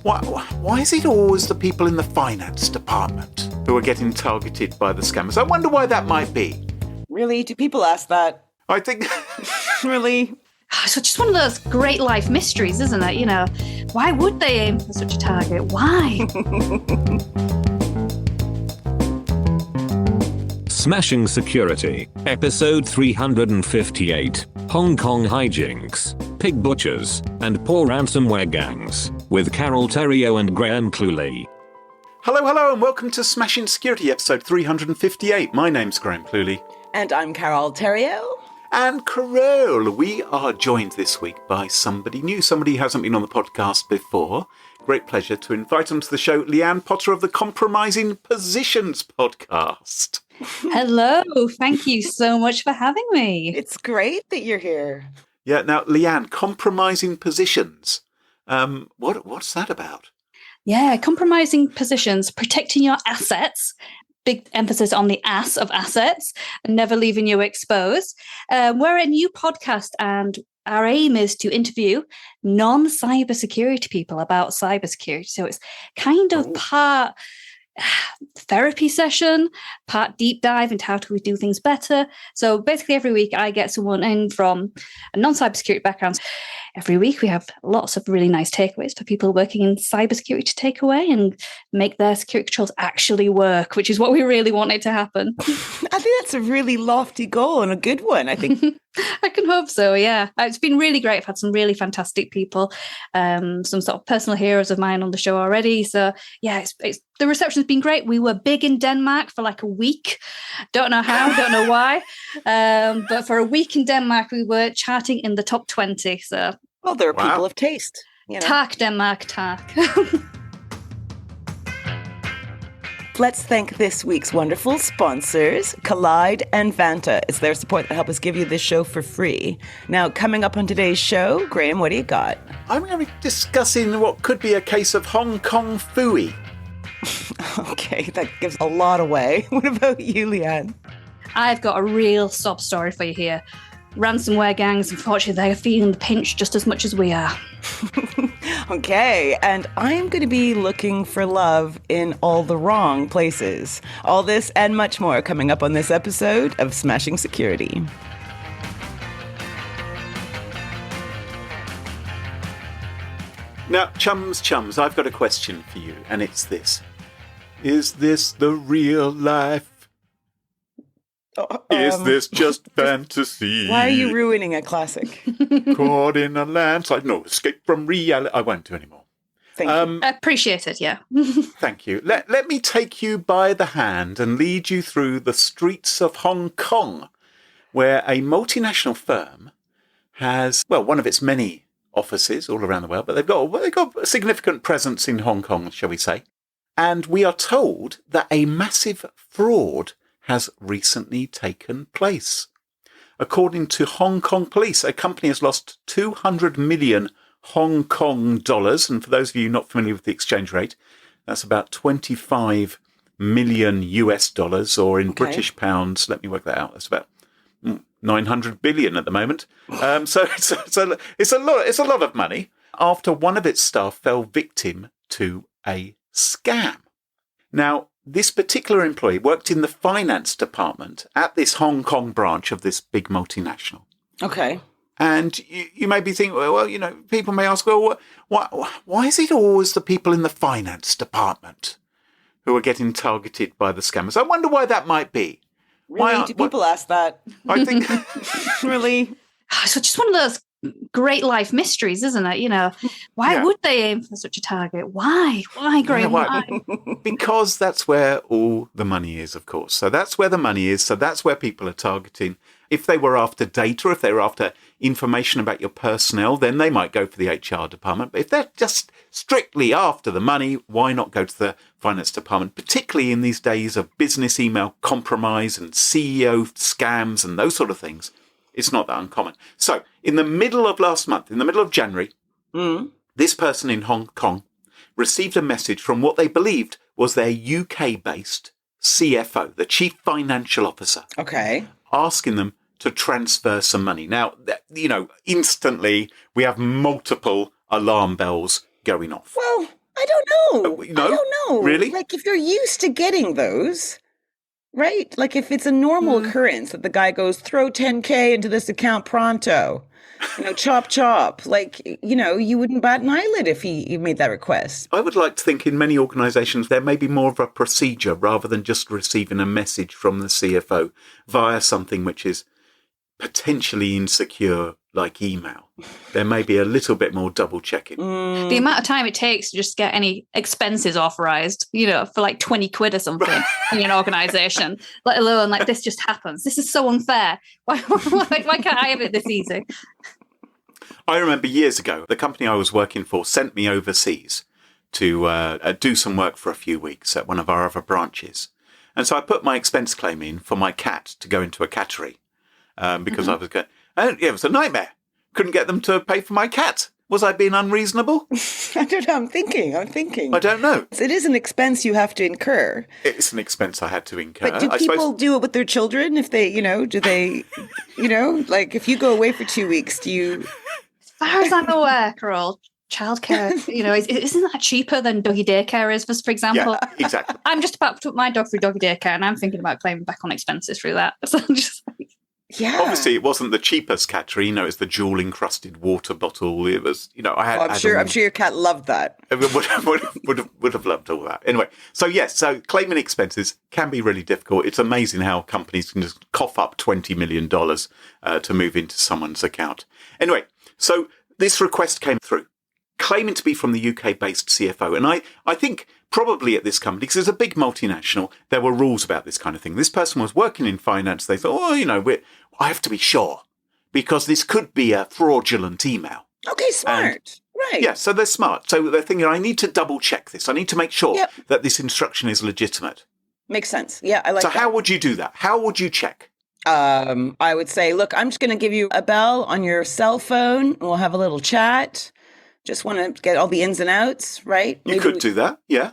Why is it always the people in the finance department who are getting targeted by the scammers? I wonder why that might be. Really? Do people ask that? I think... Really? It's just one of those great life mysteries, isn't it? You know, why would they aim for such a target? Why? Smashing Security, episode 358, Hong Kong hijinks, pig butchers, and poor ransomware gangs, with Carole, Theriault and Cluley. Hello, and welcome to Smashing Security, episode 358. My name's Cluley. And I'm Carole, Theriault. And Carole. We are joined this week by somebody new, somebody who hasn't been on the podcast before. Great pleasure to invite onto the show Lianne Potter of the Compromising Positions podcast. Hello, thank you so much for having me. It's great that you're here. Yeah, now, Lianne, Compromising Positions. What's that about? Yeah, compromising positions, protecting your assets. Big emphasis on the ass of assets and never leaving you exposed. We're a new podcast and our aim is to interview non-cybersecurity people about cybersecurity. So it's kind of part therapy session, part deep dive into how do we do things better. So basically every week I get someone in from a non-cybersecurity background. Every week we have lots of really nice takeaways for people working in cybersecurity to take away and make their security controls actually work, which is what we really want it to happen. I think that's a really lofty goal and a good one, I think. I can hope so, yeah. It's been really great. I've had some really fantastic people, some sort of personal heroes of mine on the show already. So yeah, it's the reception's been great. We were big in Denmark for like a week. Don't know how, don't know why. But for a week in Denmark, we were charting in the top 20. So well, there are people of taste. You know. Tak, Denmark, tak. Let's thank this week's wonderful sponsors, Collide and Vanta. It's their support that help us give you this show for free. Now, coming up on today's show, Graham, what do you got? I'm going to be discussing what could be a case of Hong Kong phooey. Okay, that gives a lot away. What about you, Lianne? I've got a real sob story for you here. Ransomware gangs, unfortunately, they are feeling the pinch just as much as we are. Okay, and I'm going to be looking for love in all the wrong places. All this and much more coming up on this episode of Smashing Security. Now, chums, I've got a question for you, and it's this. Is this the real life? Is this just fantasy? Why are you ruining a classic? Caught in a landslide. No, escape from reality. I won't do anymore. Thank you. I appreciate it, yeah. Thank you. Let me take you by the hand and lead you through the streets of Hong Kong, where a multinational firm has, well, one of its many offices all around the world, but they've got a significant presence in Hong Kong, shall we say. And we are told that a massive fraud has recently taken place. According to Hong Kong police, a company has lost 200 million Hong Kong dollars. And for those of you not familiar with the exchange rate, that's about 25 million US dollars, or in British pounds, let me work that out. That's about 900 billion at the moment. So it's a lot of money after one of its staff fell victim to a scam. Now, this particular employee worked in the finance department at this Hong Kong branch of this big multinational. Okay. And you may be thinking, well, you know, people may ask, well, why is it always the people in the finance department who are getting targeted by the scammers? I wonder why that might be. Really? Do people ask that? I think... Really? It's just one of those great life mysteries, isn't it? You know, why would they aim for such a target? Why, Graham? Why? Because that's where all the money is, of course. So that's where the money is. So that's where people are targeting. If they were after data, if they were after information about your personnel, then they might go for the HR department. But if they're just strictly after the money, why not go to the finance department? Particularly in these days of business email compromise and CEO scams and those sort of things. It's not that uncommon. So in the middle of last month, in the middle of January, this person in Hong Kong received a message from what they believed was their UK-based CFO, the Chief Financial Officer. Okay. Asking them to transfer some money. Now, you know, instantly we have multiple alarm bells going off. Well, I don't know. No? I don't know. Really? Like, if they're used to getting those, right? Like, if it's a normal occurrence that the guy goes, throw 10K into this account pronto, chop, chop. Like, you wouldn't bat an eyelid if he made that request. I would like to think in many organisations there may be more of a procedure rather than just receiving a message from the CFO via something which is potentially insecure, like email. There may be a little bit more double checking. The amount of time it takes to just get any expenses authorised, for like 20 quid or something in an organisation, let alone like this just happens. This is so unfair. Why can't I have it this easy? I remember years ago, the company I was working for sent me overseas to do some work for a few weeks at one of our other branches. And so I put my expense claim in for my cat to go into a cattery because I was going, it was a nightmare. Couldn't get them to pay for my cat. Was I being unreasonable? I don't know. I'm thinking. I don't know. It is an expense you have to incur. It's an expense I had to incur. But do people do it with their children? If they, do they, like if you go away for 2 weeks, do you... As far as I'm aware, Carole, childcare, isn't that cheaper than doggy daycare is, for example? Yeah, exactly. I'm just about to put my dog through doggy daycare and I'm thinking about claiming back on expenses through that. So I'm just like... Yeah. Obviously, it wasn't the cheapest cattery. It's the jewel-encrusted water bottle. It was, I had. I'm sure your cat loved that. Would have loved all that. Anyway, so so claiming expenses can be really difficult. It's amazing how companies can just cough up $20 million to move into someone's account. Anyway, so this request came through, claiming to be from the UK-based CFO, and I think probably at this company, because it's a big multinational, there were rules about this kind of thing. This person was working in finance. They thought, I have to be sure because this could be a fraudulent email. Okay, smart. Right. Yeah, so they're smart. So they're thinking, I need to double check this. I need to make sure that this instruction is legitimate. Makes sense. Yeah, I like that. So how would you do that? How would you check? I would say, look, I'm just going to give you a bell on your cell phone. We'll have a little chat. Just want to get all the ins and outs, right? You could do that, yeah.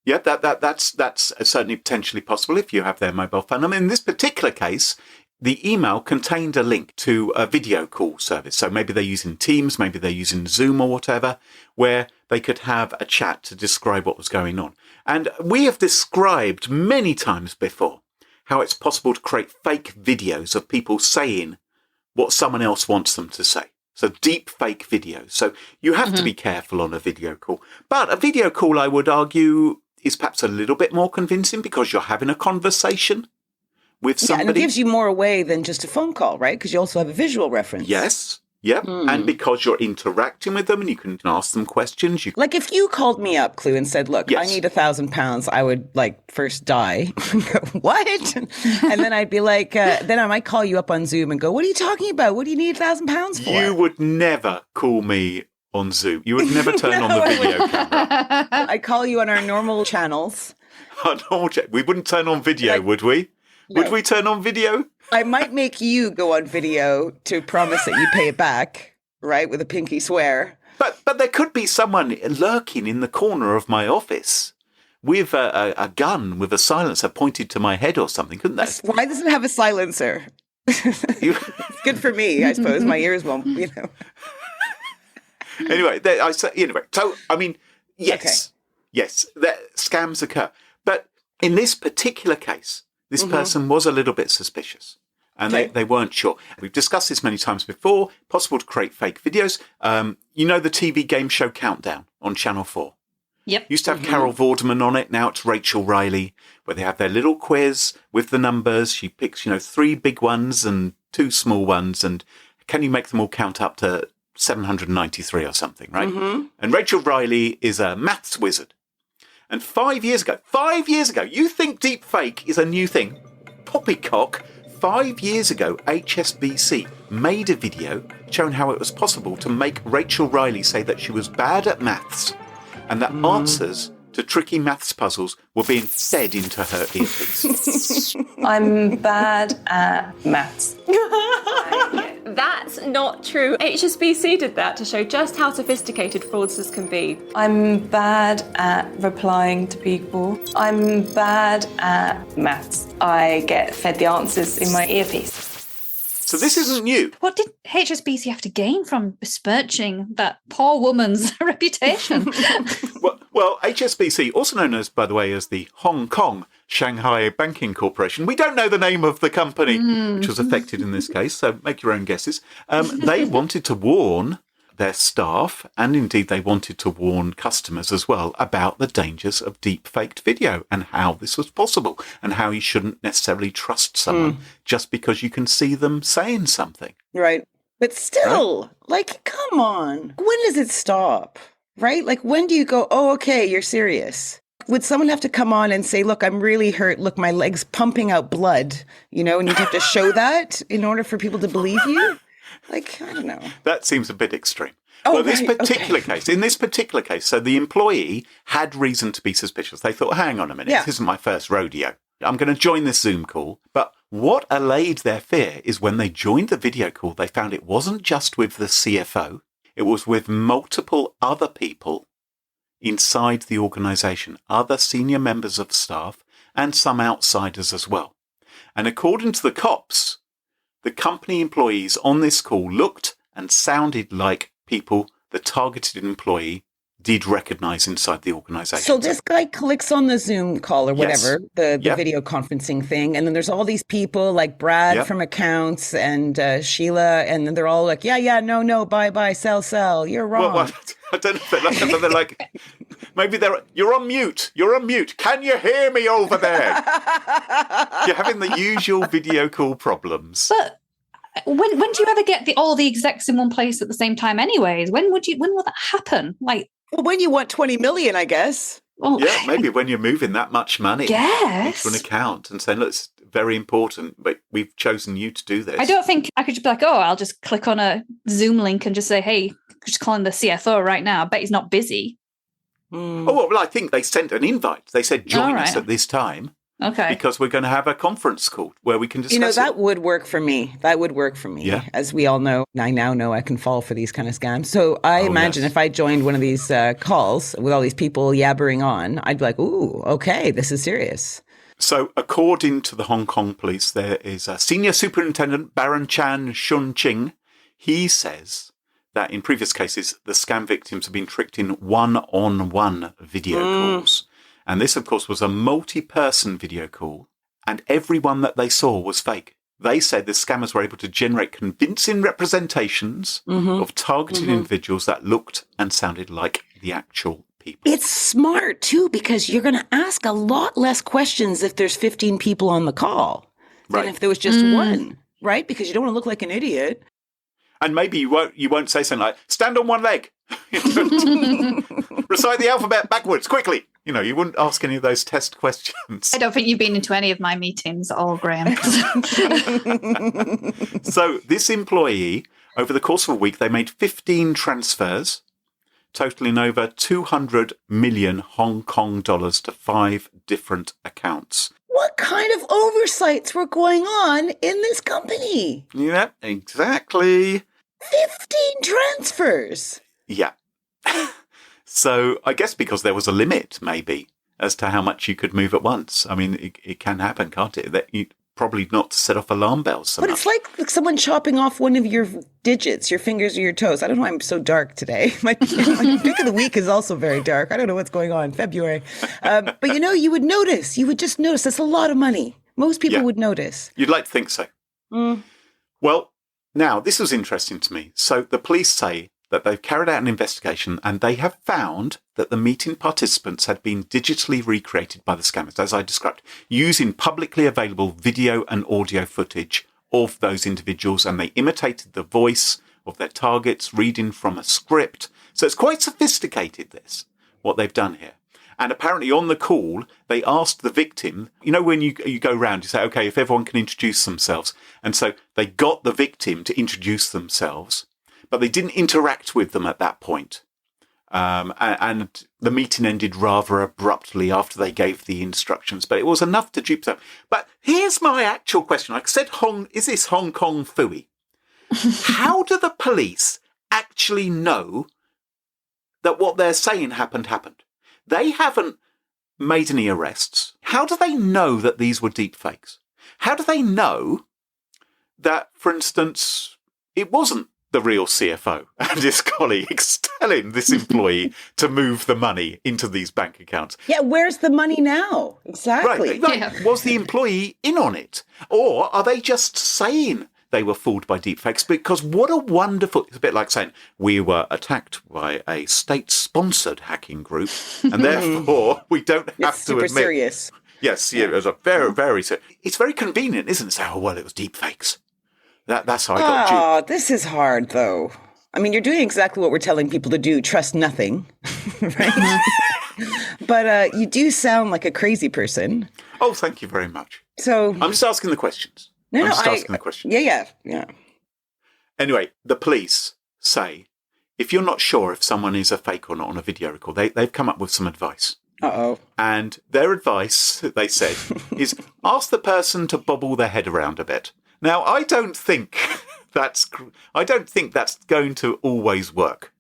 Yeah, that's certainly potentially possible if you have their mobile phone. I mean, in this particular case, the email contained a link to a video call service. So maybe they're using Teams, maybe they're using Zoom or whatever, where they could have a chat to describe what was going on. And we have described many times before how it's possible to create fake videos of people saying what someone else wants them to say. So deep fake videos. So you have to be careful on a video call. But a video call, I would argue, is perhaps a little bit more convincing because you're having a conversation with somebody. Yeah, and it gives you more away than just a phone call, right? Because you also have a visual reference. Yes. Yep. And because you're interacting with them and you can ask them questions. Like if you called me up, Clue, and said, look, I need £1,000, I would first die. What? And then I'd be like, then I might call you up on Zoom and go, what are you talking about? What do you need £1,000 for? You would never call me on Zoom. You would never turn on the video camera. I'd call you on our normal channels. We wouldn't turn on video, would we? No. Would we turn on video? I might make you go on video to promise that you pay it back, right, with a pinky swear. But there could be someone lurking in the corner of my office with a gun with a silencer pointed to my head or something, couldn't they? Why does it have a silencer? It's good for me, I suppose. My ears won't, Anyway, so, I mean, yes, scams occur. But in this particular case, this person was a little bit suspicious and they weren't sure. We've discussed this many times before. Possible to create fake videos. The TV game show Countdown on Channel 4. Yep. Used to have Carole Vorderman on it. Now it's Rachel Riley, where they have their little quiz with the numbers. She picks, 3 big ones and 2 small ones. And can you make them all count up to 793 or something, right? And Rachel Riley is a maths wizard. And 5 years ago, you think deepfake is a new thing? Poppycock, 5 years ago, HSBC made a video showing how it was possible to make Rachel Riley say that she was bad at maths and that answers to tricky maths puzzles were being fed into her earpiece. I'm bad at maths. That's not true. HSBC did that to show just how sophisticated fraudsters can be. I'm bad at replying to people. I'm bad at maths. I get fed the answers in my earpiece. So this isn't new. What did HSBC have to gain from besmirching that poor woman's reputation? Well, HSBC, also known as, by the way, as the Hong Kong Shanghai Banking Corporation. We don't know the name of the company which was affected in this case, so make your own guesses. They wanted to warn their staff, and indeed they wanted to warn customers as well, about the dangers of deepfaked video and how this was possible and how you shouldn't necessarily trust someone just because you can see them saying something. Right. But still, like, come on. When does it stop? Right? Like, when do you go, oh, okay, you're serious? Would someone have to come on and say, look, I'm really hurt. Look, my leg's pumping out blood, and you'd have to show that in order for people to believe you? Like, I don't know. That seems a bit extreme. Oh, well, in this particular case, so the employee had reason to be suspicious. They thought, hang on a minute, this isn't my first rodeo. I'm going to join this Zoom call. But what allayed their fear is when they joined the video call, they found it wasn't just with the CFO. It was with multiple other people inside the organisation, other senior members of staff and some outsiders as well. And according to the cops, the company employees on this call looked and sounded like people the targeted employee did recognise inside the organisation. So this guy clicks on the Zoom call or whatever, the Yep. video conferencing thing. And then there's all these people like Brad from accounts and Sheila. And then they're all like, no, bye, sell. You're wrong. Well, I don't know if they're like, but they're like, maybe you're on mute. Can you hear me over there? You're having the usual video call problems. But when do you ever get all the execs in one place at the same time anyways? When will that happen? Like, Well, when you want 20 million, I guess. well, Yeah, maybe when you're moving that much money yes. into an account and saying, look, it's very important, but we've chosen you to do this. I don't think I could just be like, oh, I'll just click on a Zoom link and just say, hey, just calling the CFO right now. I bet he's not busy. Oh, well, I think they sent an invite. They said, join us at this time. Okay. Because we're going to have a conference call where we can discuss that would work for me. That would work for me. Yeah. As we all know, I now know I can fall for these kind of scams. So I imagine if I joined one of these calls with all these people yabbering on, I'd be like, ooh, okay, this is serious. So according to the Hong Kong police, there is a senior superintendent, Baron Chan Shun-Ching. He says that in previous cases, the scam victims have been tricked in one-on-one video calls. And this, of course, was a multi-person video call, and everyone that they saw was fake. They said the scammers were able to generate convincing representations of targeted individuals that looked and sounded like the actual people. It's smart, too, because you're going to ask a lot less questions if there's 15 people on the call than if there was just one, right? Because you don't want to look like an idiot. And maybe you won't say something like, stand on one leg. Recite the alphabet backwards, quickly. You wouldn't ask any of those test questions. I don't think you've been into any of my meetings at all, Graham. So this employee, over the course of a week, they made 15 transfers, totaling over 200 million Hong Kong dollars to 5 different accounts. What kind of oversights were going on in this company? Yeah, exactly. 15 transfers. Yeah. So I guess because there was a limit, maybe, as to how much you could move at once. I mean, it can happen, can't it? That you probably not to set off alarm bells. So but much. it's like someone chopping off one of your digits, your fingers or your toes. I don't know why I'm so dark today. My pick of the week is also very dark. I don't know what's going on. February. But you would notice. You would just notice. That's a lot of money. Most people would notice. You'd like to think so. Well, now, this was interesting to me. So the police say that they've carried out an investigation and they have found that the meeting participants had been digitally recreated by the scammers, as I described, using publicly available video and audio footage of those individuals, and they imitated the voice of their targets, reading from a script. So it's quite sophisticated, what they've done here. And apparently on the call, they asked the victim, when you go round, you say, okay, if everyone can introduce themselves. And so they got the victim to introduce themselves, but they didn't interact with them at that point. And the meeting ended rather abruptly after they gave the instructions, but it was enough to dupe them. But here's my actual question. Like I said, is this Hong Kong phooey? How do the police actually know that what they're saying happened? They haven't made any arrests. How do they know that these were deepfakes? How do they know that, for instance, it wasn't the real CFO and his colleagues telling this employee to move the money into these bank accounts. Yeah, where's the money now? Exactly. Right. Yeah. Was the employee in on it? Or are they just saying they were fooled by deepfakes? Because what a wonderful... It's a bit like saying, we were attacked by a state-sponsored hacking group, and therefore we don't have It's to super admit... serious. Yes, yeah, it was a very, very... It's very convenient, isn't it? Say, oh, well, it was deepfakes. That's how I got duped. Oh, this is hard, though. I mean, you're doing exactly what we're telling people to do. Trust nothing, right? But you do sound like a crazy person. Oh, thank you very much. So I'm just asking the questions. I'm just asking the questions. Yeah. Anyway, the police say, if you're not sure if someone is a fake or not on a video record, they've come up with some advice. Uh-oh. And their advice, they said, is ask the person to bobble their head around a bit. Now, I don't think that's going to always work.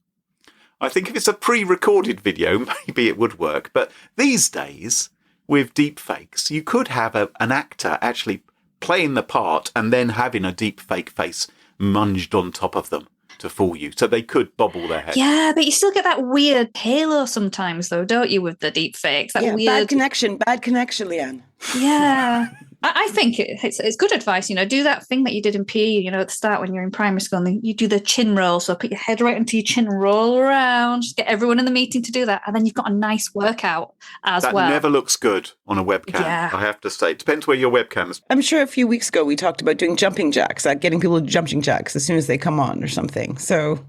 I think if it's a pre-recorded video, maybe it would work. But these days, with deepfakes, you could have an actor actually playing the part and then having a deepfake face munged on top of them to fool you. So they could bobble their head. Yeah, but you still get that weird halo sometimes, though, don't you, with the deepfakes? That weird... Bad connection, Leanne. Yeah. I think it's good advice, do that thing that you did in PE, at the start when you're in primary school, and you do the chin roll. So put your head right into your chin, roll around, just get everyone in the meeting to do that. And then you've got a nice workout as well. That never looks good on a webcam, Yeah. I have to say. It depends where your webcam is. I'm sure a few weeks ago we talked about doing jumping jacks, getting people to jumping jacks as soon as they come on or something. So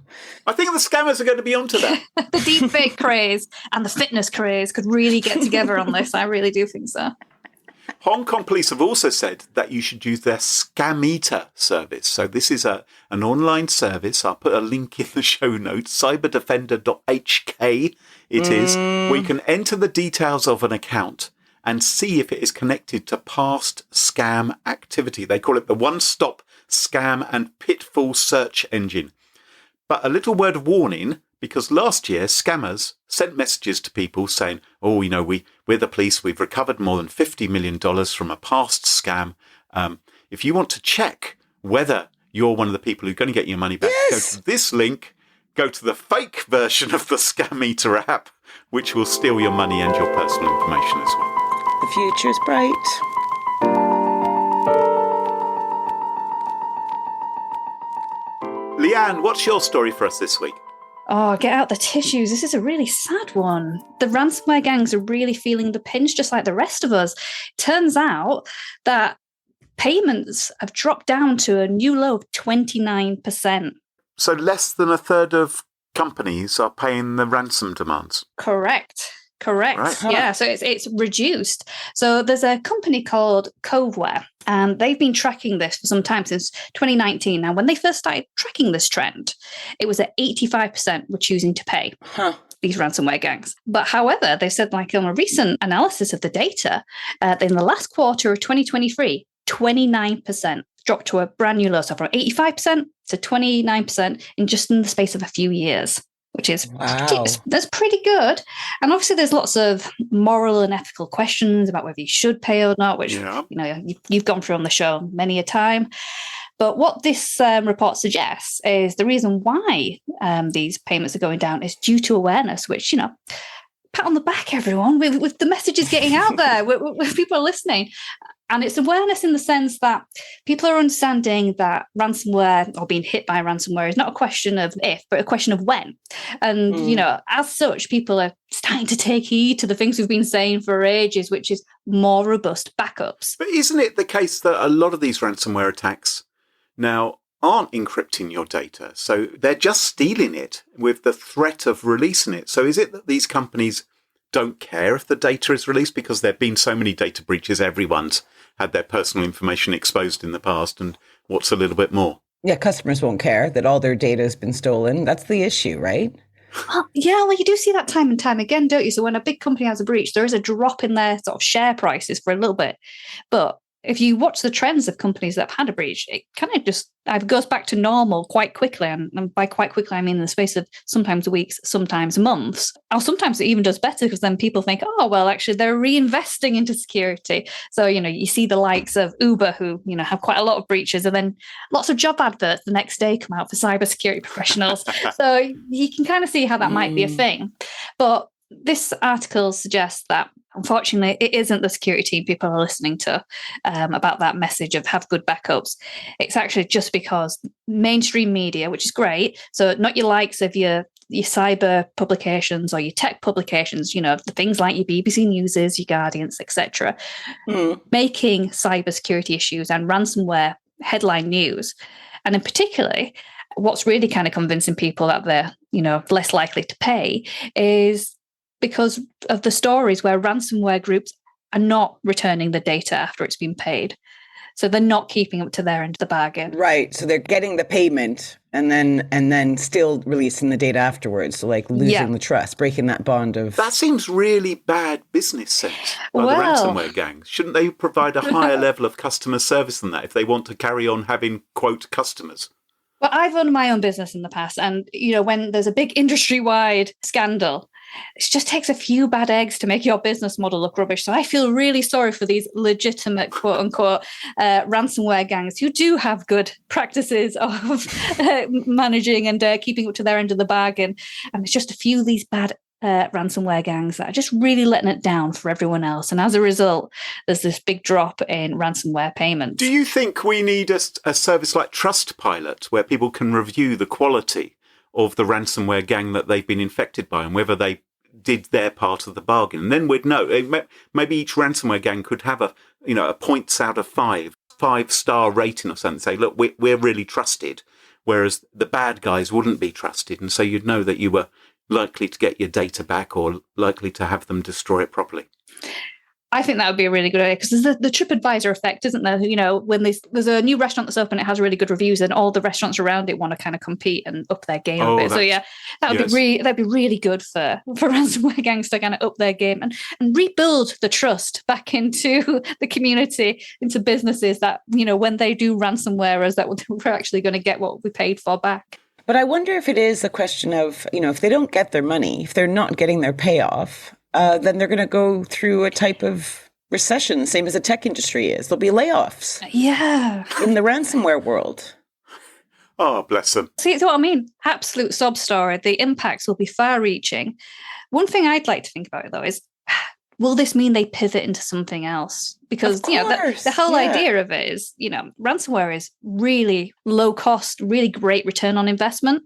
I think the scammers are going to be onto that. The deepfake craze and the fitness craze could really get together on this. I really do think so. Hong Kong police have also said that you should use their Scameter service. So this is an online service. I'll put a link in the show notes, cyberdefender.hk it is, where you can enter the details of an account and see if it is connected to past scam activity. They call it the one-stop scam and pitfall search engine. But a little word of warning, because last year scammers sent messages to people saying, oh, we're the police, we've recovered more than $50 million from a past scam. If you want to check whether you're one of the people who's going to get your money back, Go to this link, go to the fake version of the Scameter app, which will steal your money and your personal information as well. the future's bright. Lianne, what's your story for us this week? Oh, get out the tissues. This is a really sad one. The ransomware gangs are really feeling the pinch, just like the rest of us. Turns out that payments have dropped down to a new low of 29%. So less than a third of companies are paying the ransom demands. Correct. Right. Yeah, so it's reduced. So there's a company called Coveware, and they've been tracking this for some time, since 2019. Now, when they first started tracking this trend, it was at 85% were choosing to pay these ransomware gangs. But however, they said, like on a recent analysis of the data, in the last quarter of 2023, 29% dropped to a brand new low. So from 85% to 29% in the space of a few years, which is that's pretty good. And obviously there's lots of moral and ethical questions about whether you should pay or not, which you've gone through on the show many a time. But what this report suggests is the reason why these payments are going down is due to awareness, which, pat on the back, everyone, with the messages getting out there, with people are listening. And it's awareness in the sense that people are understanding that ransomware or being hit by ransomware is not a question of if, but a question of when. And, as such, people are starting to take heed to the things we've been saying for ages, which is more robust backups. But isn't it the case that a lot of these ransomware attacks now aren't encrypting your data? So they're just stealing it with the threat of releasing it. So is it that these companies don't care if the data is released because there have been so many data breaches? Everyone's had their personal information exposed in the past, and what's a little bit more? Yeah, customers won't care that all their data has been stolen. That's the issue, right? Well, you do see that time and time again, don't you? So when a big company has a breach, there is a drop in their sort of share prices for a little bit. But if you watch the trends of companies that have had a breach, it kind of just goes back to normal quite quickly. And by quite quickly, I mean in the space of sometimes weeks, sometimes months. Or sometimes it even does better because then people think, oh, well, actually, they're reinvesting into security. So, you see the likes of Uber who, have quite a lot of breaches, and then lots of job adverts the next day come out for cybersecurity professionals. So you can kind of see how that might be a thing. But this article suggests that, unfortunately, it isn't the security team people are listening to about that message of have good backups. It's actually just because mainstream media, which is great, so not your likes of your cyber publications or your tech publications, the things like your BBC Newses, your Guardians, etc., making cybersecurity issues and ransomware headline news. And in particular, what's really kind of convincing people that they're, less likely to pay is because of the stories where ransomware groups are not returning the data after it's been paid. So they're not keeping up to their end of the bargain. Right. So they're getting the payment and then still releasing the data afterwards. So like losing the trust, breaking that bond of... That seems really bad business sense by the ransomware gangs. Shouldn't they provide a higher level of customer service than that if they want to carry on having, quote, customers? Well, I've owned my own business in the past. And, when there's a big industry-wide scandal, it just takes a few bad eggs to make your business model look rubbish. So I feel really sorry for these legitimate, quote unquote, ransomware gangs who do have good practices of managing and keeping up to their end of the bargain. And it's just a few of these bad ransomware gangs that are just really letting it down for everyone else. And as a result, there's this big drop in ransomware payments. Do you think we need a service like Trustpilot where people can review the quality of the ransomware gang that they've been infected by and whether they did their part of the bargain? And then we'd know. Maybe each ransomware gang could have a points out of 5-star rating or something. Say, look, we're really trusted, whereas the bad guys wouldn't be trusted. And so you'd know that you were likely to get your data back or likely to have them destroy it properly. I think that would be a really good idea because there's the TripAdvisor effect, isn't there? When there's a new restaurant that's open, it has really good reviews, and all the restaurants around it want to kind of compete and up their game a bit. So yeah, that'd be really good for ransomware gangs to kind of up their game and rebuild the trust back into the community, into businesses that when they do ransomware, that we're actually going to get what we paid for back. But I wonder if it is a question of if they don't get their money, if they're not getting their payoff. Then they're going to go through a type of recession, same as the tech industry is. There'll be layoffs. Yeah. In the ransomware world. Oh, bless them. See what I mean? Absolute sob story. The impacts will be far-reaching. One thing I'd like to think about, though, is will this mean they pivot into something else? Because, the whole idea of it is, ransomware is really low cost, really great return on investment.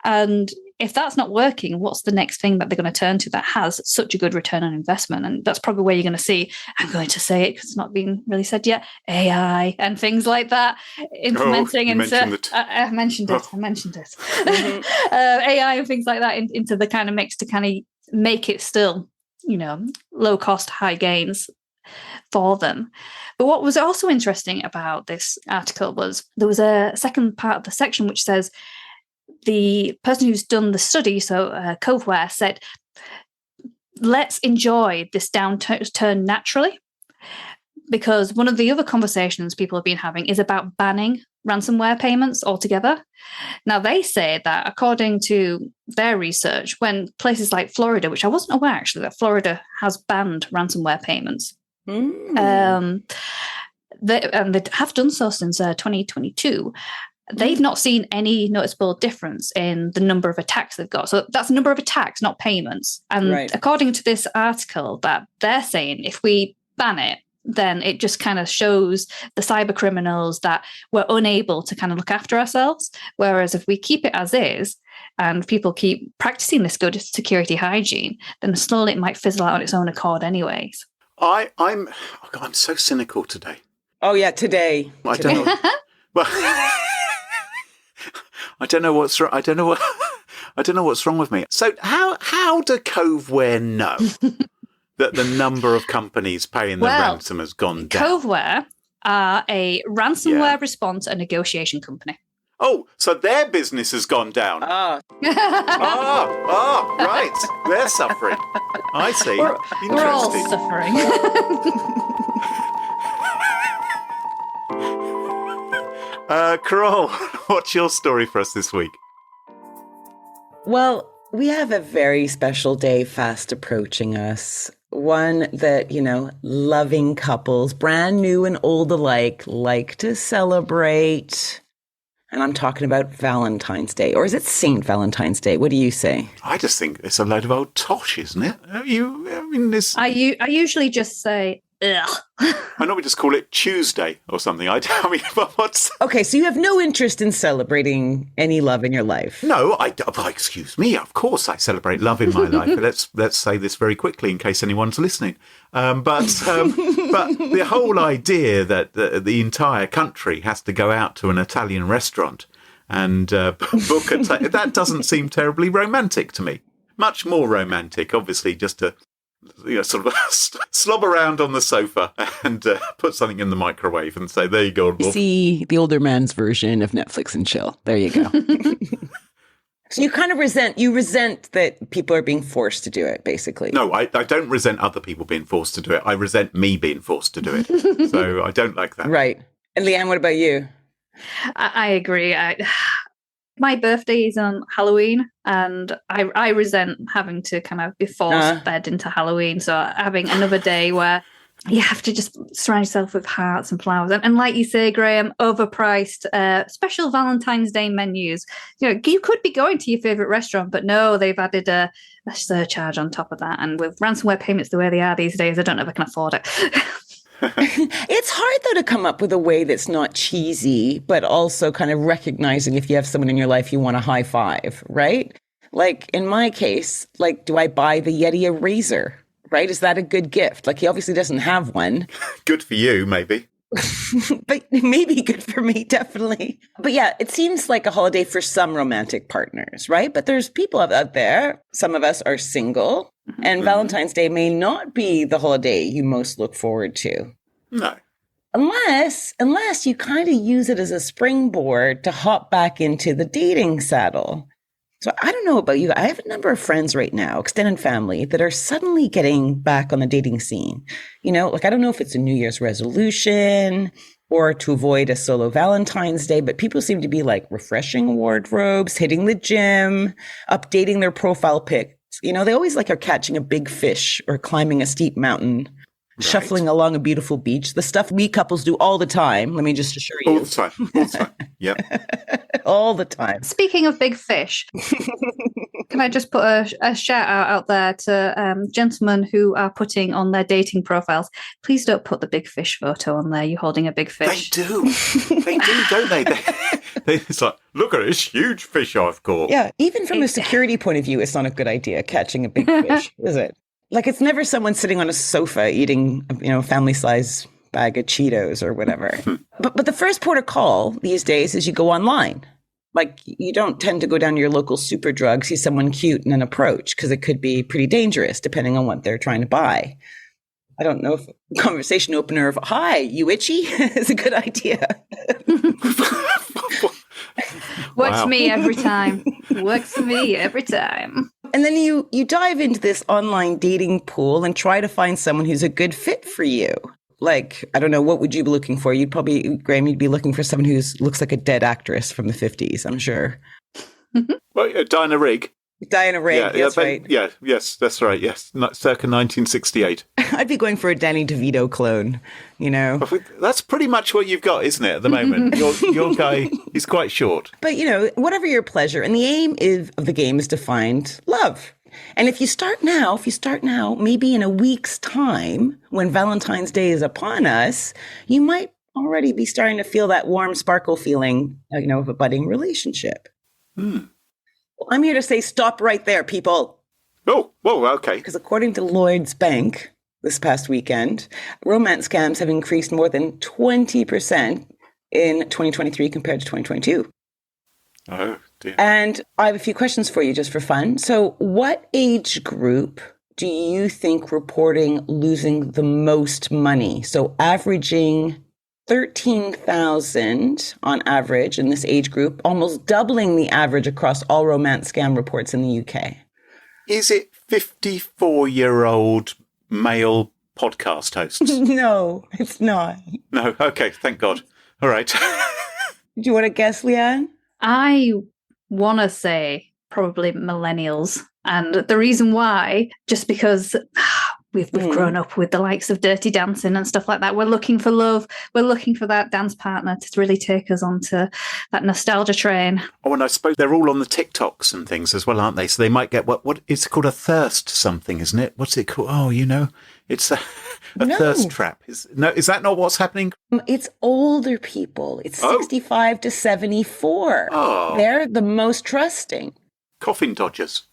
And if that's not working, what's the next thing that they're going to turn to that has such a good return on investment? And that's probably where you're going to see, I'm going to say it because it's not been really said yet, AI and things like that, implementing into... I mentioned it. Mm-hmm. AI and things like that into the kind of mix to kind of make it still, low cost, high gains for them. But what was also interesting about this article was there was a second part of the section which says, the person who's done the study, so Coveware, said, let's enjoy this downturn naturally, because one of the other conversations people have been having is about banning ransomware payments altogether. Now, they say that according to their research, when places like Florida, which I wasn't aware actually that Florida has banned ransomware payments, they have done so since 2022, they've not seen any noticeable difference in the number of attacks they've got. So that's the number of attacks, not payments. And according to this article that they're saying, if we ban it, then it just kind of shows the cyber criminals that we're unable to kind of look after ourselves. Whereas if we keep it as is and people keep practicing this good security hygiene, then slowly it might fizzle out on its own accord anyways. I'm so cynical today. Oh yeah, today. I don't know. Well, I don't know what's wrong. I don't know what's wrong with me. So how do Coveware know that the number of companies paying the ransom has gone down? Coveware are a ransomware response and negotiation company. Oh, so their business has gone down. Right. They're suffering. I see. We're all suffering. Carole, what's your story for us this week? Well, we have a very special day fast approaching us. One that, loving couples, brand new and old alike, like to celebrate. And I'm talking about Valentine's Day. Or is it St. Valentine's Day? What do you say? I just think it's a load of old tosh, isn't it? I usually just say, ugh. I normally just call it Tuesday or something. What's... Okay, so you have no interest in celebrating any love in your life? No, excuse me. Of course I celebrate love in my life. Let's say this very quickly in case anyone's listening. But the whole idea that the entire country has to go out to an Italian restaurant and book that doesn't seem terribly romantic to me. Much more romantic, obviously, just to sort of slob around on the sofa and put something in the microwave and say, there you go. You see the older man's version of Netflix and chill. There you go. So you kind of resent that people are being forced to do it, basically. No, I don't resent other people being forced to do it. I resent me being forced to do it. So I don't like that. Right. And Lianne, what about you? I agree. My birthday is on Halloween, and I resent having to kind of be forced fed into Halloween. So having another day where you have to just surround yourself with hearts and flowers. And like you say, Graham, overpriced special Valentine's Day menus. You could be going to your favourite restaurant, but no, they've added a surcharge on top of that. And with ransomware payments the way they are these days, I don't know if I can afford it. It's hard, though, to come up with a way that's not cheesy, but also kind of recognizing if you have someone in your life you want a high five, right? Like in my case, do I buy the Yeti a razor, right? Is that a good gift? He obviously doesn't have one. Good for you, maybe. But maybe good for me, definitely. But yeah, it seems like a holiday for some romantic partners, right? But there's people out there, some of us are single, and Valentine's Day may not be the holiday you most look forward to. No. Unless you kind of use it as a springboard to hop back into the dating saddle. So I don't know about you. I have a number of friends right now, extended family, that are suddenly getting back on the dating scene. I don't know if it's a New Year's resolution or to avoid a solo Valentine's Day, but people seem to be refreshing wardrobes, hitting the gym, updating their profile pics. They always are catching a big fish or climbing a steep mountain, right, shuffling along a beautiful beach. The stuff we couples do all the time. Let me just assure you. All the time. Yep. All the time. Speaking of big fish, can I just put a shout out there to gentlemen who are putting on their dating profiles? Please don't put the big fish photo on there. You're holding a big fish. They do. They do, don't they? It's look at this huge fish I've caught. Yeah, even from a security point of view, it's not a good idea catching a big fish, is it? It's never someone sitting on a sofa eating, a family-size bag of Cheetos or whatever. But the first port of call these days is you go online. You don't tend to go down to your local Superdrug, see someone cute and then approach, because it could be pretty dangerous depending on what they're trying to buy. I don't know if a conversation opener of, hi, you itchy? is a good idea. Works for me every time. Works for me every time. And then you dive into this online dating pool and try to find someone who's a good fit for you. I don't know, what would you be looking for? Graham, you'd be looking for someone who looks like a dead actress from the 50s, I'm sure. Well, Diana Rigg. Diana Rigg, that's right. Yeah, yes, that's right, yes. Circa 1968. I'd be going for a Danny DeVito clone, That's pretty much what you've got, isn't it, at the moment? Your guy, he's quite short. But, whatever your pleasure. And the aim of the game is to find love. And if you start now, maybe in a week's time, when Valentine's Day is upon us, you might already be starting to feel that warm sparkle feeling, of a budding relationship. Well, I'm here to say stop right there, people. Oh, whoa, okay. Because according to Lloyd's Bank this past weekend, romance scams have increased more than 20% in 2023 compared to 2022. Oh, dear. And I have a few questions for you just for fun. So what age group do you think reporting losing the most money? So averaging 13,000 on average in this age group, almost doubling the average across all romance scam reports in the UK. Is it 54-year-old male podcast hosts? No, it's not. No, okay, thank God. All right. Do you want to guess, Lianne? I want to say probably millennials. And the reason why, just because we've grown up with the likes of Dirty Dancing and stuff like that. We're looking for love. We're looking for that dance partner to really take us onto that nostalgia train. Oh, and I suppose they're all on the TikToks and things as well, aren't they? So they might get what it's called, a thirst something, isn't it? What's it called? Oh, it's a thirst trap. Is that not what's happening? It's older people. It's 65 to 74. Oh. They're the most trusting. Coffin dodgers.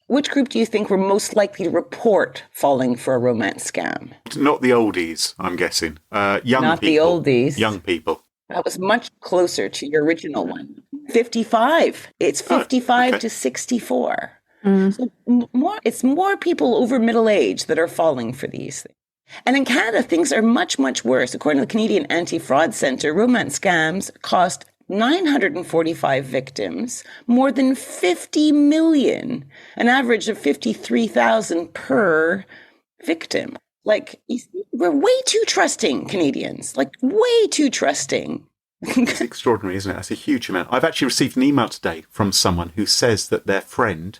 Which group do you think were most likely to report falling for a romance scam? Not the oldies, I'm guessing. Young people. Not the oldies. Young people. That was much closer to your original one. 55. It's 55 to 64. So it's more people over middle age that are falling for these things. And in Canada, things are much, much worse. According to the Canadian Anti-Fraud Centre, romance scams cost 945 victims, more than 50 million, an average of 53,000 per victim. Like, we're way too trusting, Canadians, like way too trusting. It's extraordinary, isn't it? That's a huge amount. I've actually received an email today from someone who says that their friend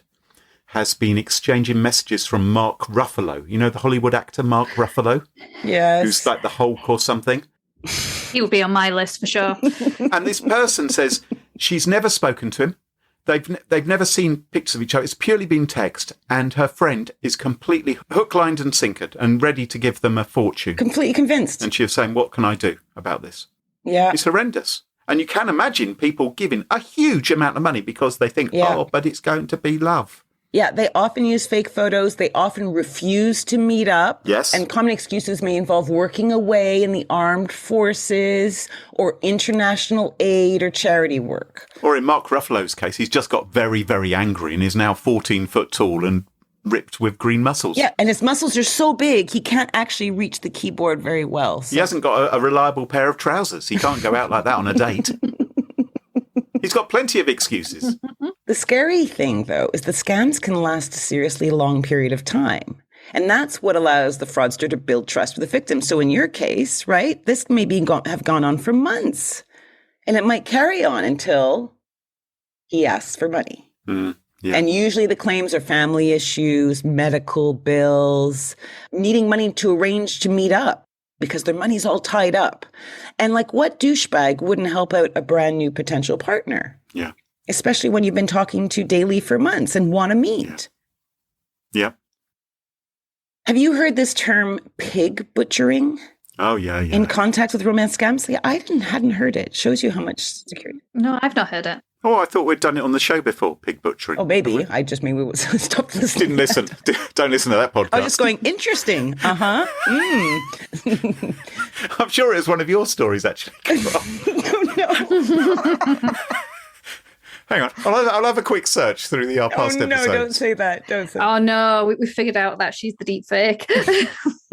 has been exchanging messages from Mark Ruffalo. You know, the Hollywood actor Mark Ruffalo? Yes. Who's like the Hulk or something? He will be on my list for sure. And this person says she's never spoken to him. They've never seen pictures of each other. It's purely been text. And her friend is completely hook, lined and sinkered and ready to give them a fortune. Completely convinced. And she was saying, what can I do about this? Yeah. It's horrendous. And you can imagine people giving a huge amount of money because they think, but it's going to be love. Yeah, they often use fake photos. They often refuse to meet up. Yes. And common excuses may involve working away in the armed forces or international aid or charity work. Or in Mark Ruffalo's case, he's just got very, very angry and is now 14 foot tall and ripped with green muscles. Yeah, and his muscles are so big, he can't actually reach the keyboard very well. So. He hasn't got a reliable pair of trousers. He can't go out like that on a date. He's got plenty of excuses. The scary thing, though, is the scams can last a seriously long period of time. And that's what allows the fraudster to build trust with the victim. So in your case, right, this may have gone on for months. And it might carry on until he asks for money. Yeah. And usually the claims are family issues, medical bills, needing money to arrange to meet up because their money's all tied up. And like, what douchebag wouldn't help out a brand new potential partner? Yeah. Especially when you've been talking to daily for months and want to meet. Yeah. Have you heard this term pig butchering? Oh, yeah. In contact with romance scams? Yeah, I hadn't heard it. Shows you how much security. No, I've not heard it. Oh, I thought we'd done it on the show before, pig butchering. Oh, maybe. Maybe we stopped listening. Didn't listen. Don't listen to that podcast. I was just going, interesting. Uh-huh. I'm sure it was one of your stories, actually. No. Hang on. I'll have a quick search through our past episodes. No, don't say that. Don't say that. Oh, no, we figured out that she's the deep fake.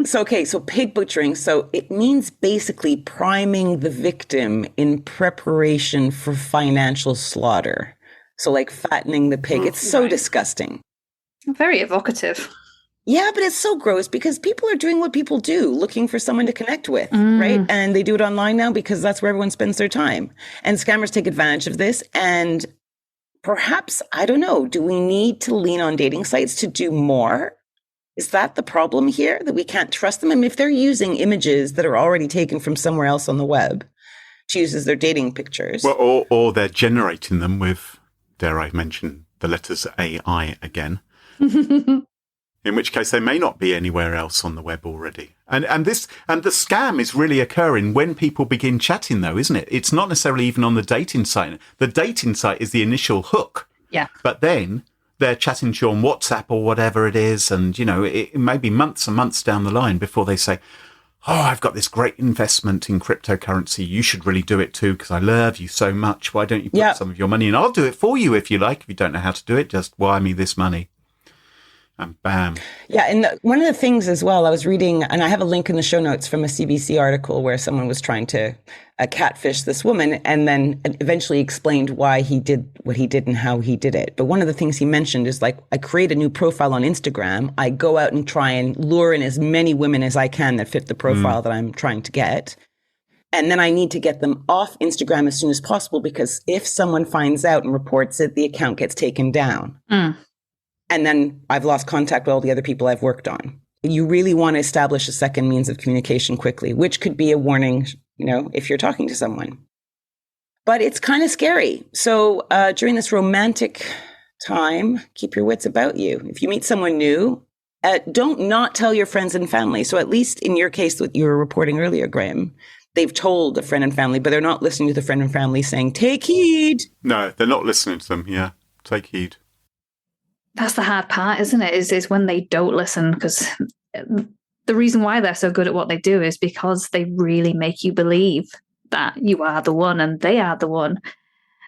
So pig butchering. So it means basically priming the victim in preparation for financial slaughter. So like fattening the pig. It's so disgusting. Very evocative. Yeah, but it's so gross because people are doing what people do, looking for someone to connect with, right? And they do it online now because that's where everyone spends their time. And scammers take advantage of this. And perhaps, I don't know, do we need to lean on dating sites to do more? Is that the problem here, that we can't trust them? I mean, if they're using images that are already taken from somewhere else on the web to use as their dating pictures. Well, or they're generating them with, dare I mention, the letters AI again. In which case they may not be anywhere else on the web already. And the scam is really occurring when people begin chatting, though, isn't it? It's not necessarily even on the dating site. The dating site is the initial hook. Yeah. But then they're chatting to you on WhatsApp or whatever it is. And, it may be months and months down the line before they say, oh, I've got this great investment in cryptocurrency. You should really do it too, because I love you so much. Why don't you put some of your money in? I'll do it for you if you like. If you don't know how to do it, just wire me this money. And bam. Yeah, and one of the things as well, I was reading, and I have a link in the show notes from a CBC article where someone was trying to catfish this woman and then eventually explained why he did what he did and how he did it. But one of the things he mentioned is like, I create a new profile on Instagram. I go out and try and lure in as many women as I can that fit the profile that I'm trying to get. And then I need to get them off Instagram as soon as possible, because if someone finds out and reports it, the account gets taken down. And then I've lost contact with all the other people I've worked on. You really want to establish a second means of communication quickly, which could be a warning, if you're talking to someone. But it's kind of scary. So during this romantic time, keep your wits about you. If you meet someone new, don't not tell your friends and family. So at least in your case, what you were reporting earlier, Graham, they've told a friend and family, but they're not listening to the friend and family saying, take heed. No, they're not listening to them. Yeah, take heed. That's the hard part, isn't it? Is when they don't listen, because the reason why they're so good at what they do is because they really make you believe that you are the one and they are the one.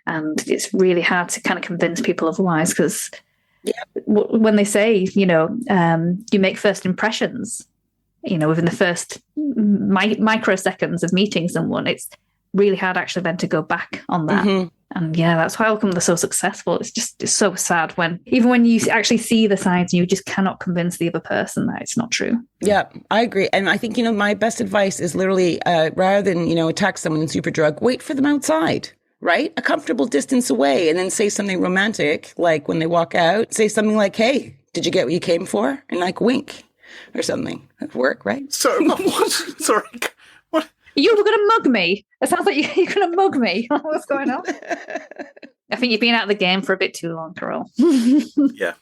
And it's really hard to kind of convince people otherwise, because when they say, you make first impressions, within the first microseconds of meeting someone, it's really hard actually then to go back on that. And that's how come they're so successful. It's so sad when you actually see the signs, you just cannot convince the other person that it's not true. Yeah, I agree. And I think, my best advice is literally rather than, attack someone in Superdrug, wait for them outside, right? A comfortable distance away, and then say something romantic, like when they walk out, say something like, hey, did you get what you came for? And like wink or something. That'd work, right? So, what? Sorry. What? You were going to mug me. It sounds like you're going to mug me. What's going on? I think you've been out of the game for a bit too long, Carole. Yeah.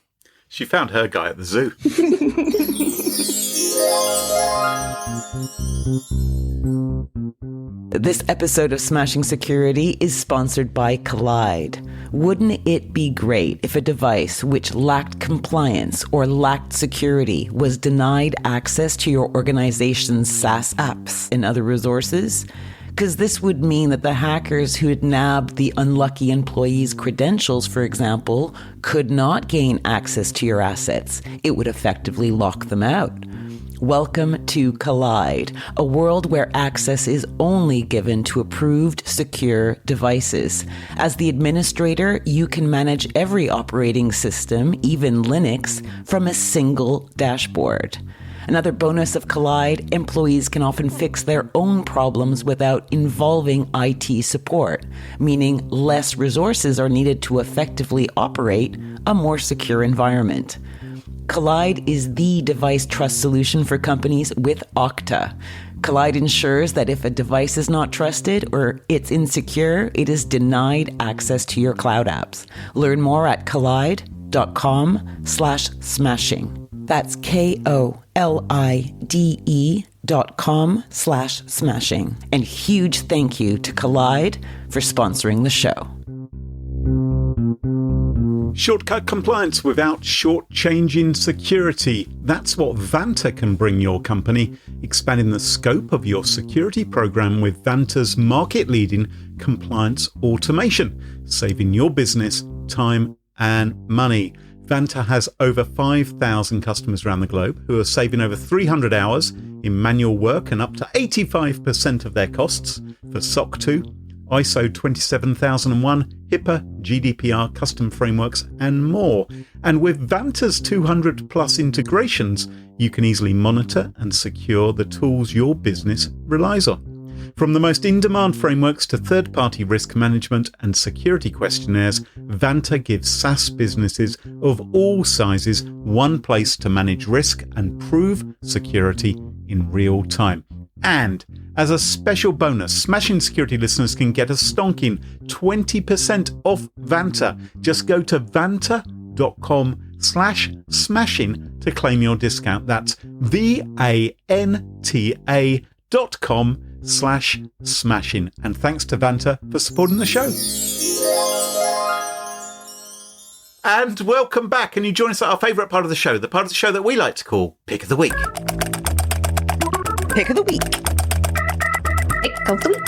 She found her guy at the zoo. This episode of Smashing Security is sponsored by Collide. Wouldn't it be great if a device which lacked compliance or lacked security was denied access to your organization's SaaS apps and other resources? Because this would mean that the hackers who had nabbed the unlucky employee's credentials, for example, could not gain access to your assets. It would effectively lock them out. Welcome to Collide, a world where access is only given to approved, secure devices. As the administrator, you can manage every operating system, even Linux, from a single dashboard. Another bonus of Collide, employees can often fix their own problems without involving IT support, meaning less resources are needed to effectively operate a more secure environment. Collide is the device trust solution for companies with Okta. Collide ensures that if a device is not trusted or it's insecure, it is denied access to your cloud apps. Learn more at collide.com/smashing. That's KOLIDE.com/smashing. And huge thank you to Collide for sponsoring the show. Shortcut compliance without shortchanging security. That's what Vanta can bring your company, expanding the scope of your security program with Vanta's market-leading compliance automation, saving your business time and money. Vanta has over 5,000 customers around the globe who are saving over 300 hours in manual work and up to 85% of their costs for SOC 2, ISO 27001, HIPAA, GDPR, custom frameworks, and more. And with Vanta's 200 plus integrations, you can easily monitor and secure the tools your business relies on. From the most in-demand frameworks to third-party risk management and security questionnaires, Vanta gives SaaS businesses of all sizes one place to manage risk and prove security in real time. And as a special bonus, Smashing Security listeners can get a stonking 20% off Vanta. Just go to vanta.com/smashing to claim your discount. That's VANTA.com/smashing. And thanks to Vanta for supporting the show. And welcome back. And you join us at our favourite part of the show, the part of the show that we like to call Pick of the Week. Pick of the week. Pick of the week.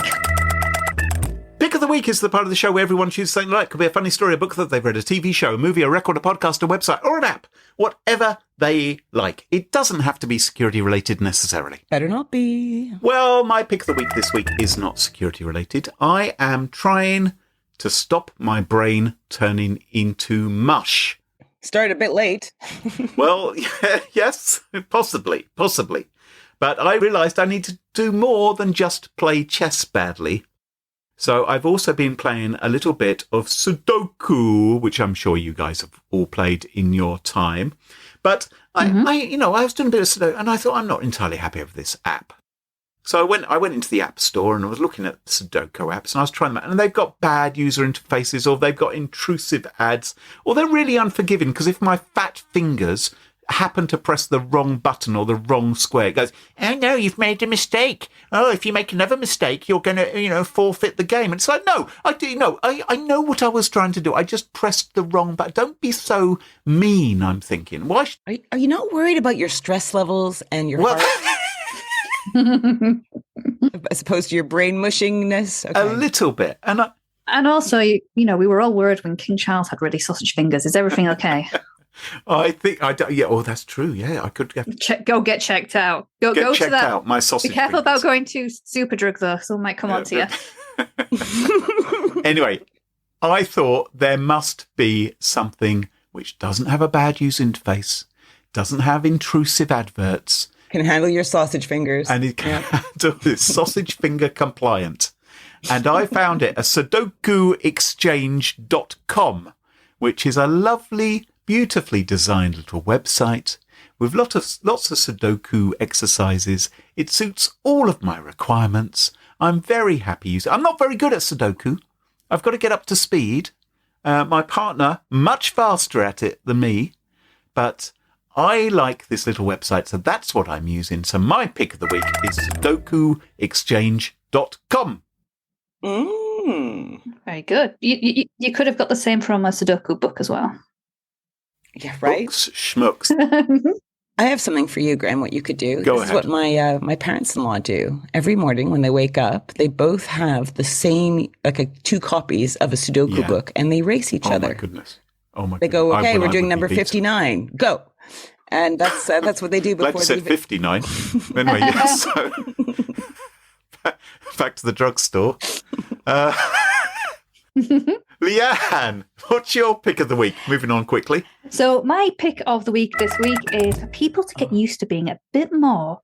Pick of the Week is the part of the show where everyone chooses something like. Could be a funny story, a book that they've read, a TV show, a movie, a record, a podcast, a website, or an app. Whatever they like. It doesn't have to be security related necessarily. Better not be. Well, my Pick of the Week this week is not security related. I am trying to stop my brain turning into mush. Started a bit late. Well, yes, possibly. But I realised I need to do more than just play chess badly. So I've also been playing a little bit of Sudoku, which I'm sure you guys have all played in your time. But I was doing a bit of Sudoku, and I thought I'm not entirely happy with this app. So I went into the App Store and I was looking at Sudoku apps, and I was trying them out, and they've got bad user interfaces, or they've got intrusive ads, or they're really unforgiving, because if my fat fingers happen to press the wrong button or the wrong square, it goes, "Oh no, you've made a mistake. Oh, if you make another mistake, you're going to, forfeit the game." And it's like, no, I know what I was trying to do. I just pressed the wrong button. Don't be so mean, I'm thinking. Why? Are you not worried about your stress levels and your heart? As opposed to your brain mushingness? Okay. A little bit. And also, we were all worried when King Charles had really sausage fingers. Is everything okay? I think oh, that's true. Yeah, I could go get checked out. Go checked to that. out. My sausage. Be careful fingers. about going to Superdrug though. Someone might come on to you. Anyway, I thought there must be something which doesn't have a bad user interface, doesn't have intrusive adverts, can handle your sausage fingers, and it can handle this sausage finger compliant. And I found it at SudokuExchange.com, which is a lovely, beautifully designed little website with lots of Sudoku exercises. It suits all of my requirements. I'm very happy using it. I'm not very good at Sudoku. I've got to get up to speed. My partner, much faster at it than me, but I like this little website, so that's what I'm using. So my pick of the week is SudokuExchange.com. Very good. You could have got the same from a Sudoku book as well. Yeah, right. Books, schmucks. I have something for you, Graham, what you could do. Go this ahead. is what my parents-in-law do. Every morning when they wake up, they both have the same, two copies of a Sudoku book, and they race each other. Oh, my goodness. They go, okay, we're doing number 59. Go. And that's what they do before Glad you said 59. Anyway, yes. So, back to the drugstore. Lianne, what's your pick of the week? Moving on quickly. So my pick of the week this week is for people to get used to being a bit more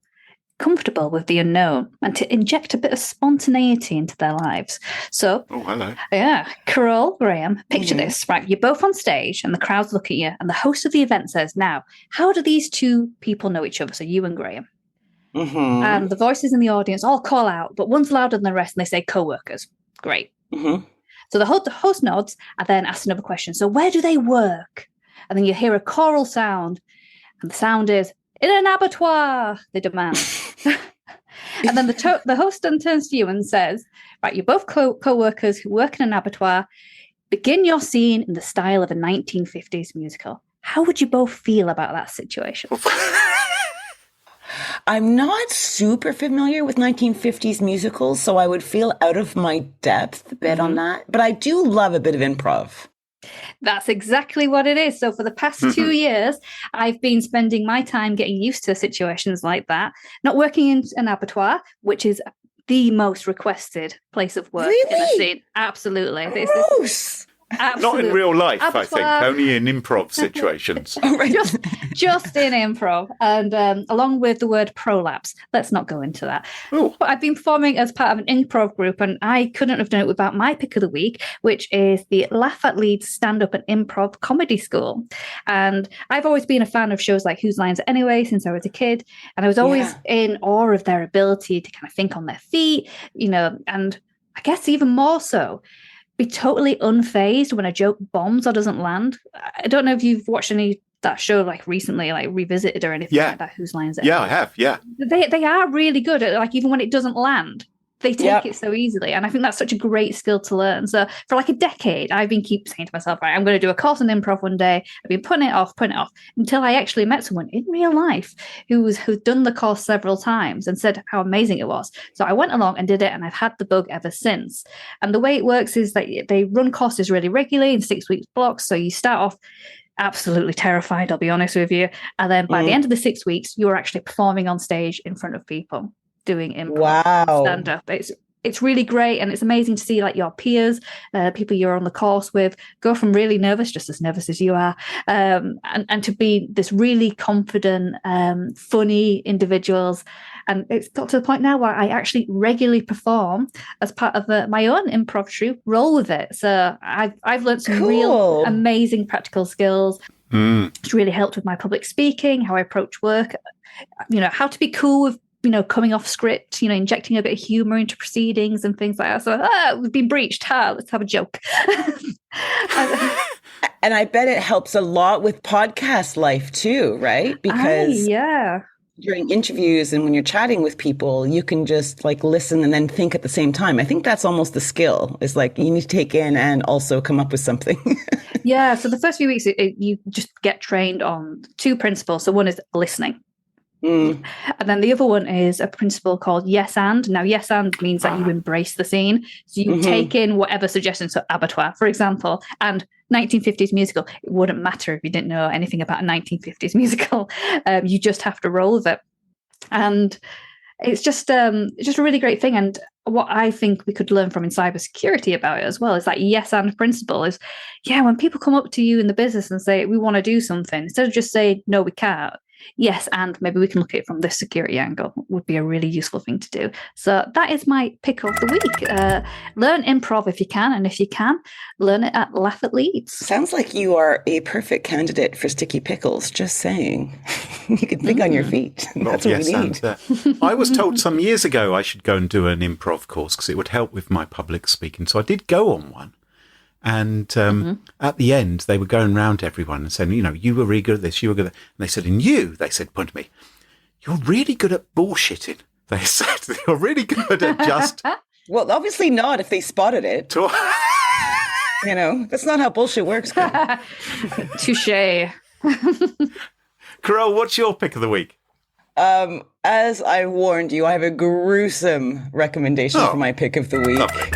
comfortable with the unknown and to inject a bit of spontaneity into their lives. So, oh, hello. Yeah, Carole, Graham, picture this, right? You're both on stage and the crowd's looking at you, and the host of the event says, "Now, how do these two people know each other?" So you and Graham. Mm-hmm. And the voices in the audience all call out, but one's louder than the rest, and they say co-workers. Great. Mm-hmm. So the host nods and then asks another question. So where do they work? And then you hear a choral sound, and the sound is, "In an abattoir," they demand. And then the host then turns to you and says, "Right, you're both co-workers who work in an abattoir. Begin your scene in the style of a 1950s musical." How would you both feel about that situation? I'm not super familiar with 1950s musicals, so I would feel out of my depth a bit on that. But I do love a bit of improv. That's exactly what it is. So for the past 2 years, I've been spending my time getting used to situations like that. Not working in an abattoir, which is the most requested place of work in the scene. Absolutely. Gross. Absolutely. Not in real life, Abattoir. I think. Only in improv situations. just in improv, and along with the word prolapse. Let's not go into that. Ooh. But I've been performing as part of an improv group, and I couldn't have done it without my pick of the week, which is the Laugh at Leeds Stand-Up and Improv Comedy School. And I've always been a fan of shows like Whose Lines It Anyway since I was a kid, and I was always in awe of their ability to kind of think on their feet, and I guess even more so, be totally unfazed when a joke bombs or doesn't land. I don't know if you've watched that show like recently, like Revisited or anything like that. Whose Lines It? Yeah, I have. Yeah, they are really good at, like, even when it doesn't land, they take it so easily, and I think that's such a great skill to learn. So for like a decade, I've been keep saying to myself, right, I'm going to do a course in improv one day. I've been putting it off until I actually met someone in real life who's done the course several times and said how amazing it was. So I went along and did it, and I've had the bug ever since. And the way it works is that they run courses really regularly in 6 weeks blocks. So you start off absolutely terrified, I'll be honest with you, and then by the end of the 6 weeks, you're actually performing on stage in front of people, doing improv stand-up. it's really great, and it's amazing to see like your peers, people you're on the course with, go from really nervous, just as nervous as you are, and to be this really confident, funny individuals. And it's got to the point now where I actually regularly perform as part of my own improv troupe. Roll with it. So I've learned some real amazing practical skills. It's really helped with my public speaking, how I approach work, how to be cool with coming off script, injecting a bit of humor into proceedings and things like that. So, we've been breached. Let's have a joke. And I bet it helps a lot with podcast life too, right? Because during interviews and when you're chatting with people, you can just like listen and then think at the same time. I think that's almost the skill. It's like you need to take in and also come up with something. Yeah. So the first few weeks, you just get trained on 2 principles. So one is listening. And then the other one is a principle called yes and. Now, yes and means that you embrace the scene. So you take in whatever suggestions. So abattoir, for example, and 1950s musical. It wouldn't matter if you didn't know anything about a 1950s musical. You just have to roll with it. And it's just a really great thing. And what I think we could learn from in cybersecurity about it as well is that yes and principle is, when people come up to you in the business and say, we want to do something, instead of just saying, no, we can't. Yes, and maybe we can look at it from this security angle would be a really useful thing to do. So that is my pick of the week. Learn improv if you can, and if you can, learn it at Laugh at Leeds. Sounds like you are a perfect candidate for sticky pickles, just saying. You can think on your feet. That's what we need. I was told some years ago I should go and do an improv course because it would help with my public speaking. So I did go on one. And at the end, they were going round to everyone and saying, you were really good at this, you were good at that. And they said, and you, they said, point to me, you're really good at bullshitting. They said, you're really good at just... Well, obviously not if they spotted it. That's not how bullshit works. Touché. Carole, what's your pick of the week? As I warned you, I have a gruesome recommendation for my pick of the week. Lovely.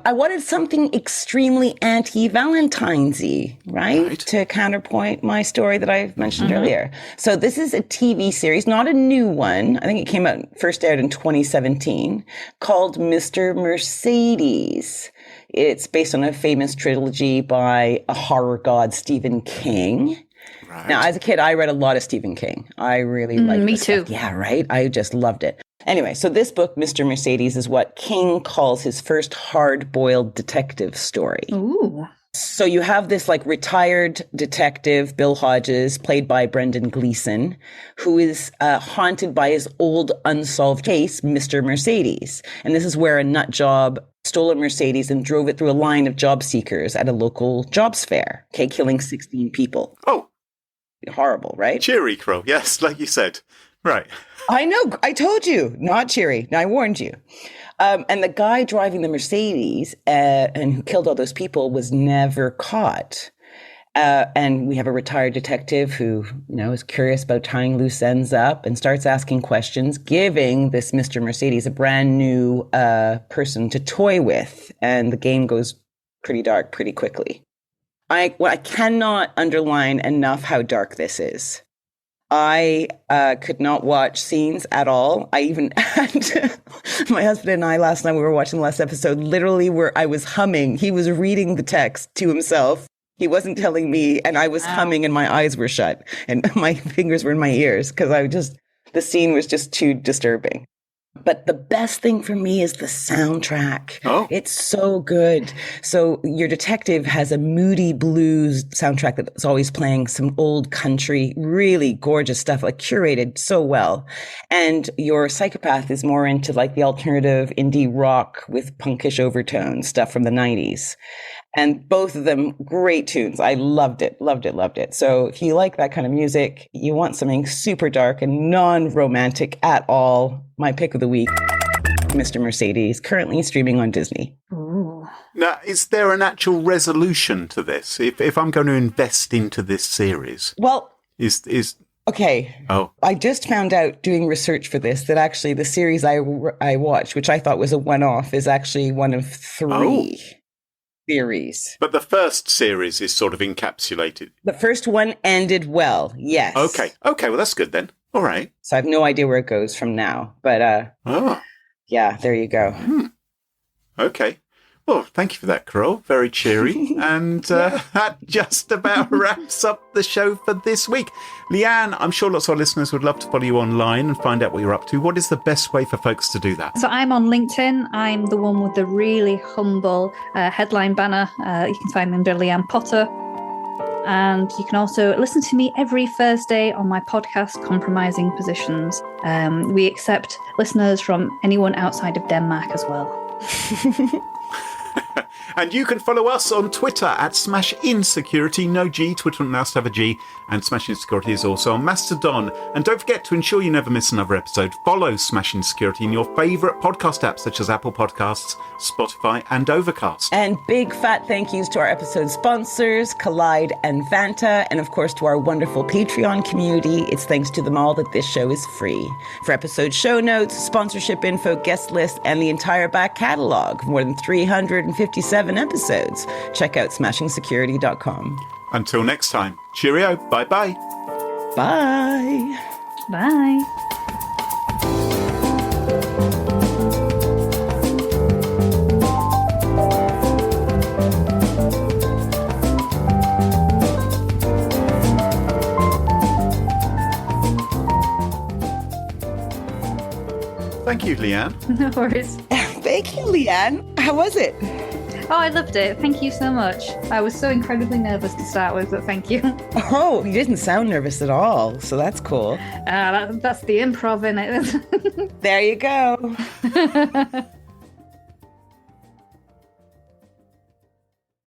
I wanted something extremely anti-Valentine's-y, right? To counterpoint my story that I mentioned earlier. So this is a TV series, not a new one. I think it came out, first aired in 2017, called Mr. Mercedes. It's based on a famous trilogy by a horror god, Stephen King. Right. Now, as a kid, I read a lot of Stephen King. I really liked it. Me too. Yeah, right? I just loved it. Anyway, so this book, Mr. Mercedes, is what King calls his first hard-boiled detective story. Ooh. So you have this like retired detective, Bill Hodges, played by Brendan Gleeson, who is haunted by his old unsolved case, Mr. Mercedes. And this is where a nut job stole a Mercedes and drove it through a line of job seekers at a local jobs fair, killing 16 people. Oh. Horrible, right? Cheery, Carole. Yes, like you said. Right. I know. I told you. Not cheery. I warned you. And the guy driving the Mercedes and who killed all those people was never caught. And we have a retired detective who, is curious about tying loose ends up and starts asking questions, giving this Mr. Mercedes a brand new person to toy with. And the game goes pretty dark pretty quickly. I cannot underline enough how dark this is. I could not watch scenes at all. I even had my husband and I last night, we were watching the last episode, literally where I was humming. He was reading the text to himself. He wasn't telling me, and I was humming and my eyes were shut and my fingers were in my ears because the scene was just too disturbing. But the best thing for me is the soundtrack. Oh. It's so good. So your detective has a moody blues soundtrack that's always playing some old country, really gorgeous stuff, like curated so well. And your psychopath is more into like the alternative indie rock with punkish overtones, stuff from the 90s. And both of them, great tunes. I loved it. So if you like that kind of music, you want something super dark and non-romantic at all, my pick of the week, Mr. Mercedes, currently streaming on Disney. Ooh. Now, is there an actual resolution to this? If I'm going to invest into this series, well, is okay. Oh, I just found out doing research for this that actually the series I watched, which I thought was a one-off, is actually one of 3. Series. But the first series is sort of encapsulated. The first one ended well, yes. Okay, well, that's good then. All right. So I have no idea where it goes from now. But yeah, there you go. Okay. Well, thank you for that, Carole. Very cheery. And that just about wraps up the show for this week. Lianne, I'm sure lots of our listeners would love to follow you online and find out what you're up to. What is the best way for folks to do that? So I'm on LinkedIn. I'm the one with the really humble headline banner. You can find me under Lianne Potter. And you can also listen to me every Thursday on my podcast, Compromising Positions. We accept listeners from anyone outside of Denmark as well. And you can follow us on Twitter at SmashInSecurity. No G, Twitter must have a G. And Smash Insecurity is also on Mastodon. And don't forget, to ensure you never miss another episode, follow Smash Insecurity in your favourite podcast apps such as Apple Podcasts, Spotify and Overcast. And big fat thank yous to our episode sponsors, Collide and Vanta, and of course to our wonderful Patreon community. It's thanks to them all that this show is free. For episode show notes, sponsorship info, guest list, and the entire back catalogue of more than 357 episodes, check out smashingsecurity.com. Until next time, cheerio, bye-bye. Bye. Bye. Thank you, Lianne. No worries. Thank you, Lianne. How was it? Oh, I loved it. Thank you so much. I was so incredibly nervous to start with, but thank you. Oh, you didn't sound nervous at all, so that's cool. That's the improv in it. There you go.